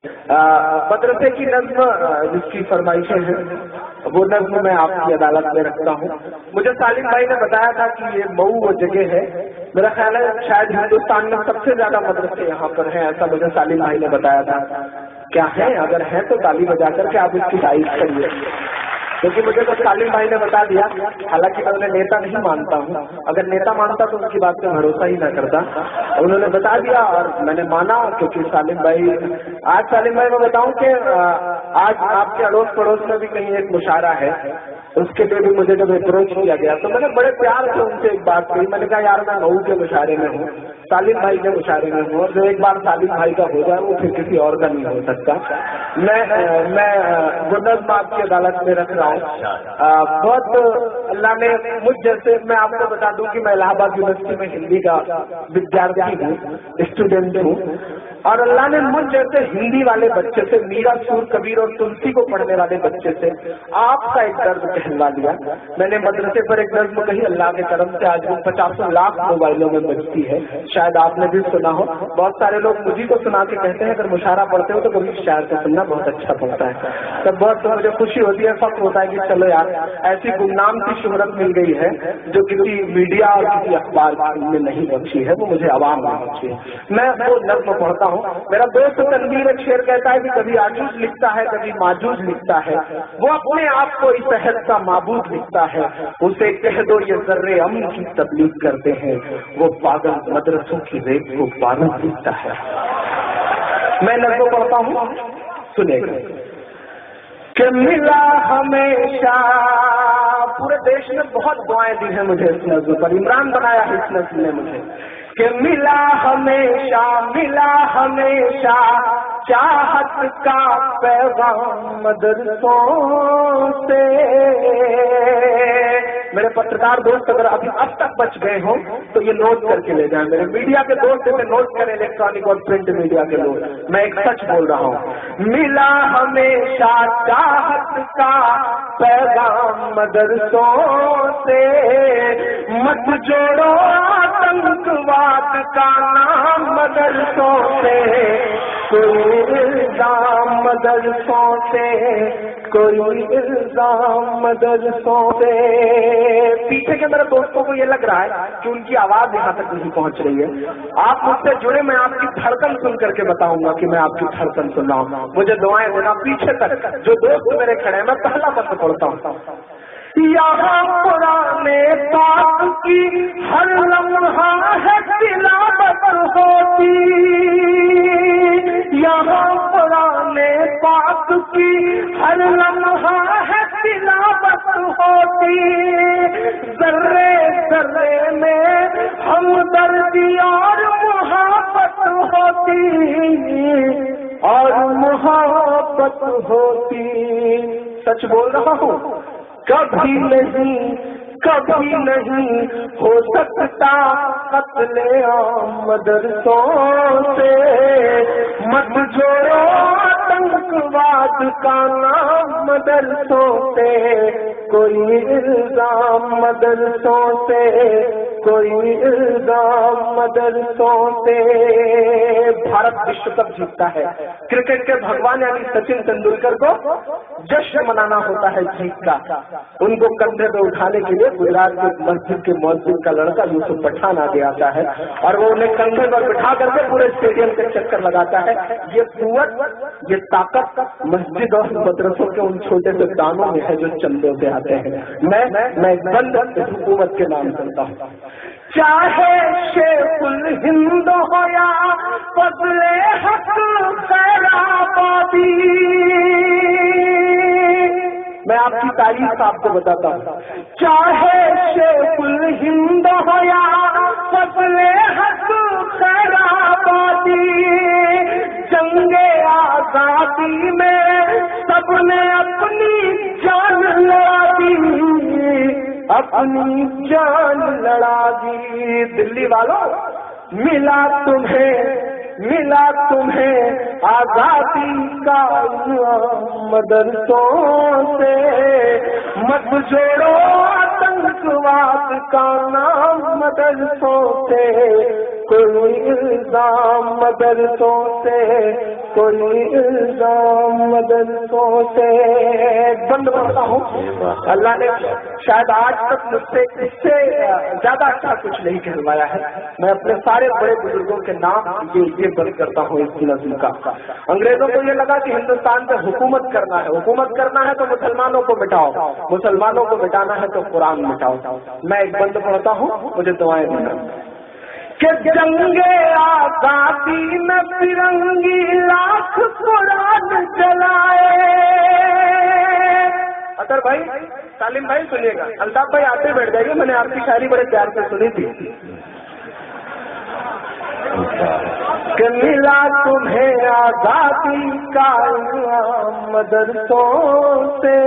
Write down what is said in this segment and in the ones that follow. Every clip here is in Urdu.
مدرسے کی نظم جس کی فرمائشیں ہیں وہ نظم میں آپ کی عدالت میں رکھتا ہوں. مجھے سالم بھائی نے بتایا تھا کہ یہ مئو وہ جگہ ہے، میرا خیال ہے شاید ہندوستان میں سب سے زیادہ مدرسے یہاں پر ہیں، ایسا مجھے سالم بھائی نے بتایا تھا. کیا ہے؟ اگر ہے تو تالی بجا کر کے آپ اس کی تعریف کریے، کیونکہ مجھے تو سالم بھائی نے بتا دیا. حالانکہ میں انہیں نیتا نہیں مانتا ہوں، اگر نیتا مانتا تو ان کی بات پہ بھروسہ ہی نہ کرتا. انہوں نے بتا دیا اور میں نے مانا، کیونکہ سالم بھائی میں بتاؤں کہ آج آپ کے اڑوس پڑوس میں بھی کہیں ایک مشاعرہ ہے، اس کے لیے بھی مجھے جب اپروچ کیا گیا تو میں نے بڑے پیار سے ان سے ایک بات کہی. میں نے کہا یار میں مئو کے مشاعرے میں ہوں، سالم بھائی کے مشاعرے میں ہوں، اور جو ایک بار سالم بھائی کا ہو جائے وہ پھر کسی اور کا نہیں ہو سکتا. میں نظم آپ کی عدالت میں رکھ رہا ہوں. بہت اللہ نے مجھ جیسے، میں آپ کو بتا دوں کہ میں الہ آباد یونیورسٹی میں ہندی کا ودیارتھی ہوں، اسٹوڈنٹ ہوں، اور اللہ نے مجھ جیسے ہندی والے بچے سے، میرا سور کبیر اور تلسی کو پڑھنے والے بچے سے آپ کا ایک درد کہلوا دیا. میں نے مدرسے پر ایک نظم کہی، اللہ کے کرم سے آج وہ 50 لاکھ موبائلوں میں بجتی ہے، شاید آپ نے بھی سنا ہو. بہت سارے لوگ مجھے کو سنا کے کہتے ہیں اگر مشاعرہ پڑھتے ہو تو کبھی شاعر سے سننا بہت اچھا پڑتا ہے. تب بہت مجھے خوشی ہوتی ہے، فخر ہوتا ہے کہ چلو یار ایسی گمنام سی شہرت مل گئی ہے جو کسی میڈیا اور کسی اخبار میں نہیں بخشی ہے، وہ مجھے عوام میں بخشی ہے. میں وہ نظم پڑھتا ہوں. میرا دوست تنویر ایک شعر کہتا ہے کہ کبھی عجوز لکھتا ہے کبھی ماجوز لکھتا ہے، وہ اپنے آپ کو اس عہد کا معبود لکھتا ہے، اسے کہہ دو یہ ذرے امن کی تبلیغ کرتے ہیں، وہ پاگل مدرسوں کی ریت کو بارود لکھتا ہے. میں نظم پڑھتا ہوں، سنے گا کہ ملا ہمیشہ. پورے دیش نے بہت دعائیں دی ہیں مجھے اس نظم پر، عمران بنایا ہے اس نظم نے مجھے کہ ملا ہمیشہ چاہت کا پیغام مدرسوں سے. میرے پترکار دوست اگر ابھی اب تک بچ گئے ہوں تو یہ نوٹ کر کے لے جائیں. میرے میڈیا کے دوست اسے نوٹ کریں، الیکٹرانک اور پرنٹ میڈیا کے لوگ، میں ایک سچ بول رہا ہوں. ملا ہمیشہ چاہت کا پیغام مدرسوں سے، مت جوڑو آتنکواد کا نام مدرسوں سے، کوئی الزام مدرسوں سے، کوئی الزام مدرسوں سے. پیچھے کے میرے دوستوں کو یہ لگ رہا ہے کہ ان کی آواز یہاں تک نہیں پہنچ رہی ہے. آپ مجھ سے جڑے، میں آپ کی دھڑکن سن کر کے بتاؤں گا کہ میں آپ کی دھڑکن سن رہا ہوں. مجھے دعائیں دینا پیچھے تک جو دوست میرے کھڑے ہیں. میں پہلا بند پڑھتا ہوں. یہاں قرآن پاک کی ہر لمحہ ہے تلاوت ہوتی، یہاں قرآن پاک کی ہر لمحہ ہے تلاوت ہوتی، ذرے ذرے میں ہمدردی اور محبت ہوتی، اور محبت ہوتی. سچ بول رہا ہوں، کبھی نہیں ہو سکتا قتل عام مدرسوں سے، مت جوڑو آتنکواد کا نام مدرسوں سے، کوئی الزام مدرسوں سے، کوئی الزام مدرسوں سے. بھارت وشو کپ جیتتا ہے، کرکٹ کے بھگوان یعنی سچن تندولکر کو جشن منانا ہوتا ہے جیت کا. ان کو کندھے پہ اٹھانے کے لیے گجرات کی مسجد کے مؤذن کا لڑکا یوسف پٹھان آگے آتا ہے اور وہ انہیں کندھے پر بٹھا کر کے پورے اسٹیڈیم کے چکر لگاتا ہے. یہ قوت، یہ طاقت مسجد اور مدرسوں کے ان چھوٹے سے دانوں میں ہے جو چندوں سے آتے ہیں. میں بند حکومت کے نام کرتا ہوں، چاہے شیخ الہند ہو یا فضل حق خیر آبادی. میں آپ کی تاریخ آپ کو بتاتا ہوں، چاہے شیخ الہند ہو یا فضل حق خیر آبادی، جنگ آزادی میں سب نے اپنی جان لڑا دی، اپنی جان لڑا دی. دلی والوں، ملا تمہیں آزادی کا مدرسوں سے، مت جوڑو آتنکواد کا نام مدرسوں سے، کوئی الزام مدرسوں سے، کوئی الزام مدرسوں سے. بند پڑھتا ہوں. اللہ نے شاید آج تک مجھ سے اس سے زیادہ اچھا کچھ نہیں کہلوایا ہے. میں اپنے سارے بڑے بزرگوں کے نام یہ بند کرتا ہوں اس کی نظم کا. انگریزوں کو یہ لگا کہ ہندوستان پہ حکومت کرنا ہے، حکومت کرنا ہے تو مسلمانوں کو مٹاؤ، مسلمانوں کو مٹانا ہے تو قرآن مٹاؤ. میں ایک بند پڑھتا ہوں، مجھے دعائیں دینا. کہ جنگ آزادی میں فرنگی لاکھ قرآن چلائے. اطہر بھائی، سالم بھائی سنیے گا. الطاف بھائی آتے بیٹھ جائیے، میں نے آپ کی شاعری بڑے پیار سے سنی تھی. کہ ملا تمہیں آزادی کا انعام مدرسوں سے،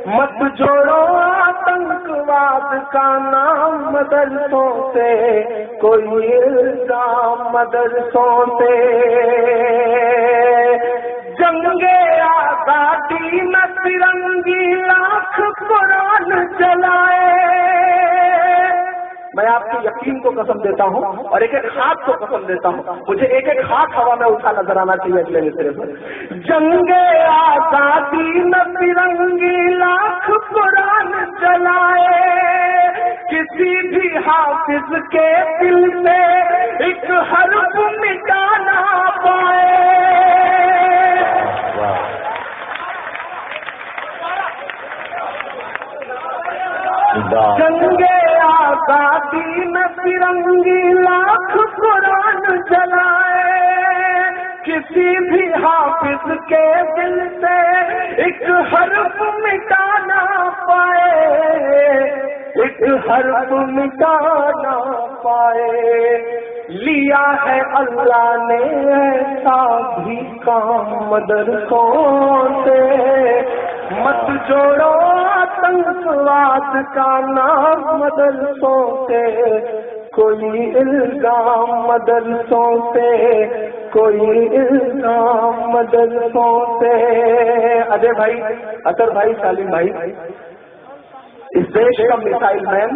مت جوڑو آتنکواد کا نام مدرسوں سے، کوئی الزام مدرسوں سے. جنگ آزادی میں فرنگی لاکھ قرآن چلائے. میں آپ کے یقین کو قسم دیتا ہوں اور ایک ایک ہاتھ کو قسم دیتا ہوں، مجھے ایک ایک ہاتھ ہوا میں اٹھا نظر آنا چاہیے اگلے مصرے پر. جنگ آزادی میں فرنگی لاکھ قرآن چلائے، کسی بھی حافظ کے دل سے ایک حرف مٹا نہ پائے. جنگ آزادی میں فرنگی لاکھ قرآن چلائے، کسی بھی حافظ کے دل سے ایک حرف مٹا نہ پائے، ایک حرف مٹا نہ پائے. لیا ہے اللہ نے ایسا بھی کام مدرسوں سے، مت جوڑو آتنکواد کا نام مدرسوں سے، کوئی الزام مدرسوں سے، کوئی الزام مدرسوں سے. اجے بھائی، اطہر بھائی، سالم بھائی، اس دیش کا میسائل مین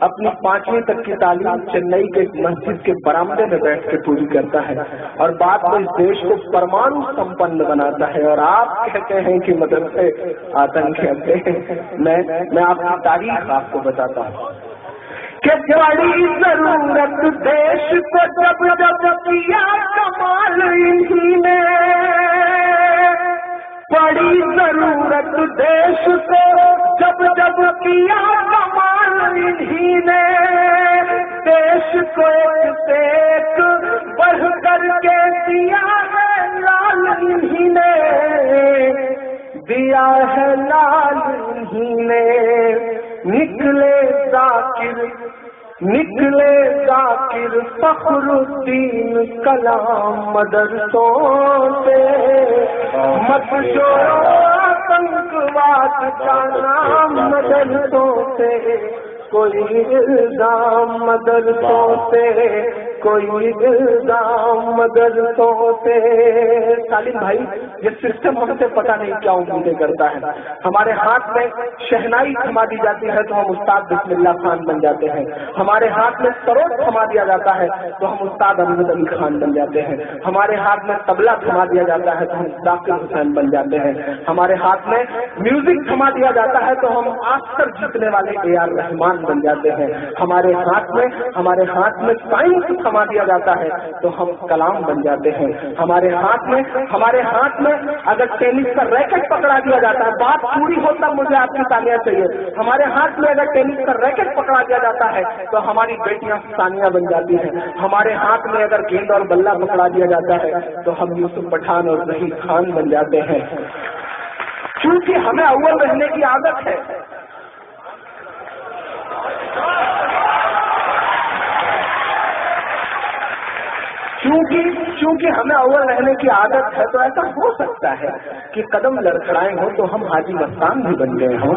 اپنی 5ویں تک کی تعلیم چنئی کے مسجد کے برآمدے میں بیٹھ کے پوری کرتا ہے اور بعد میں اس دیش کو پرمانو سمپن بناتا ہے، اور آپ کہتے ہیں کہ مدرسے آتنک ہیں. میں آپ کی تاریخ آپ کو بتاتا ہوں کہ بڑی ضرورت دیش کو جب جب کیا کمال انہی نے، بڑی ضرورت دیش کو جب جب کیا کمال انہی نے، دیش کو ایک سے ایک بڑھ کر کے دیا ہے لال انہی نے، دیا ہے لال انہی نے. نکلے ذاکر فخر الدین کلام مدرسوں سے، مت جوڑو آتنکواد کا نام مدرسوں سے، کوئی الزام مدرسوں سے، کوئی الزام مدرسوں سے. سالم بھائی، یہ سسٹم ہم سے پتہ نہیں کیا امیدیں کرتا ہے. ہمارے ہاتھ میں شہنائی تھما دی جاتی ہے تو ہم استاد بسم اللہ خان بن جاتے ہیں، ہمارے ہاتھ میں سروت تھما دیا جاتا ہے تو ہم استاد احمد علی خان بن جاتے ہیں، ہمارے ہاتھ میں طبلہ تھما دیا جاتا ہے تو ہم ذاکر حسین بن جاتے ہیں، ہمارے ہاتھ میں میوزک تھما دیا جاتا ہے تو ہم آسکر جیتنے والے اے آر رحمان بن جاتے ہیں، ہمارے ہاتھ میں سائنس تھما دیا جاتا ہے تو ہم کلام بن جاتے ہیں، ہمارے ہاتھ میں اگر ٹینس کا ریکٹ پکڑا دیا جاتا ہے، بات پوری ہوتا مجھے آپ کی تالیاں چاہیے، ہمارے ہاتھ میں اگر ٹینس کا ریکٹ پکڑا دیا جاتا ہے تو ہماری بیٹیاں ثانیہ بن جاتی ہیں، ہمارے ہاتھ میں اگر گیند اور بلہ پکڑا دیا جاتا ہے تو ہم یوسف پٹھان اور ظہیر خان بن جاتے ہیں. کیونکہ ہمیں اول رہنے کی عادت ہے. چونکہ ہمیں اول رہنے کی عادت ہے تو ایسا ہو سکتا ہے کہ قدم لڑکھڑائے ہوں تو ہم حاجی مستان بھی بن گئے ہوں،